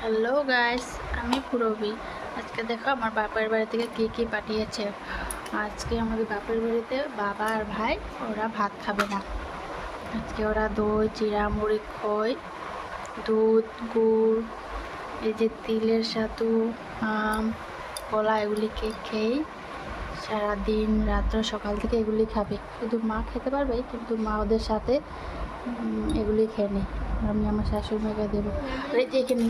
Hello guys, আমি পুরবী। আজকে দেখো আমার বাপের বাড়ি থেকে কি পাঠিয়েছে। আজকে আমাদের বাপের বাড়িতে বাবা আর ভাই ওরা ভাত খাবে না। আজকে ওরা দই, চিড়া, মুড়ি, খই, দুধ, গুড়, এই যে তিলের সাতু, আম, কলা এগুলি খেয়ে সারাদিন রাত্র সকাল থেকে এগুলি খাবে। শুধু মা খেতে পারবে, কিন্তু মা ওদের সাথে এগুলি খেয়ে নেই। আমি আমার শাশুড়ি মাকে দেবো। এই যে এখানে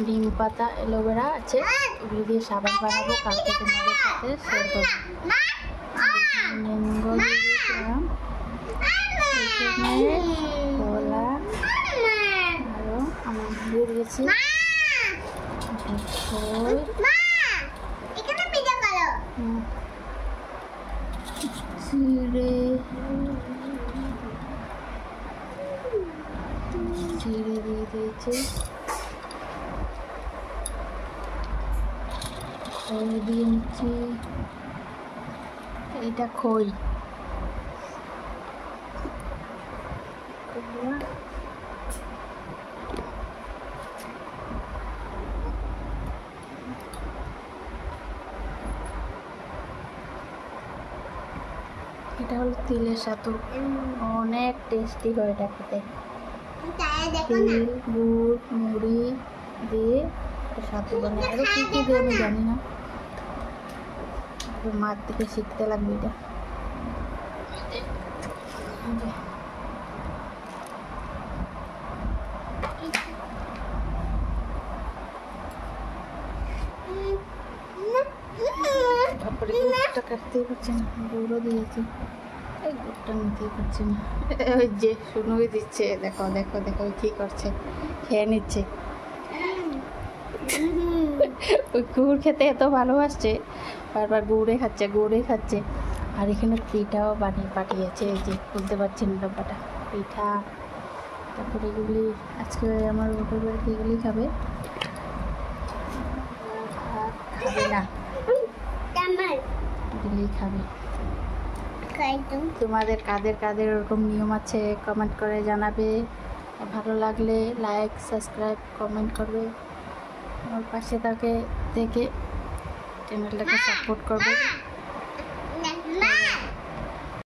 ডিম পাতা, অ্যালোভেরা আছে, ওগুলো দিয়ে সাবান বানাবো, কালকে তোমাদের সাথে শেয়ার করবো। ম্যাঙ্গো দিয়েছিলাম, এখানে কলা, আরও আমার দিয়ে দিয়েছি চিড়ে দিয়ে দিয়েছি, খই দিয়ে নিচ্ছি, এটা খই, এটা হলো তিলের সাতু, অনেক টেস্টি হয় এটা খেতে। তিল, গুড়, মুড়ি দিয়ে সাতু বানায়, আরও কী কী দিয়ে আমি জানি না, মার থেকে শিখতে লাগবে এটা। তারপরে গুড়টা কাটতেই পারছি না, গুঁড়ো দিয়েছি, এই গুড়টা নিতেই পারছি না। ওই যে শুনুই দিচ্ছে, দেখো দেখো দেখো কী করছে, খেয়ে নিচ্ছে। ওই গুড় খেতে এত ভালোবাসছে, বারবার গুড়ে খাচ্ছে। আর এখানে পিঠাও বানিয়ে পাঠিয়েছে, এই যে বলতে পারছি না ব্যাপারটা, পিঠা। তারপরে এগুলি আজকে আমার বাপের বাড়িতে এগুলি খাবে না, এগুলি খাবে। তোমাদের কাদের ওরকম নিয়ম আছে কমেন্ট করে জানাবে। ভালো লাগলে লাইক, সাবস্ক্রাইব, কমেন্ট করবে। আমার পাশে থেকে চ্যানেলটাকে সাপোর্ট করবে।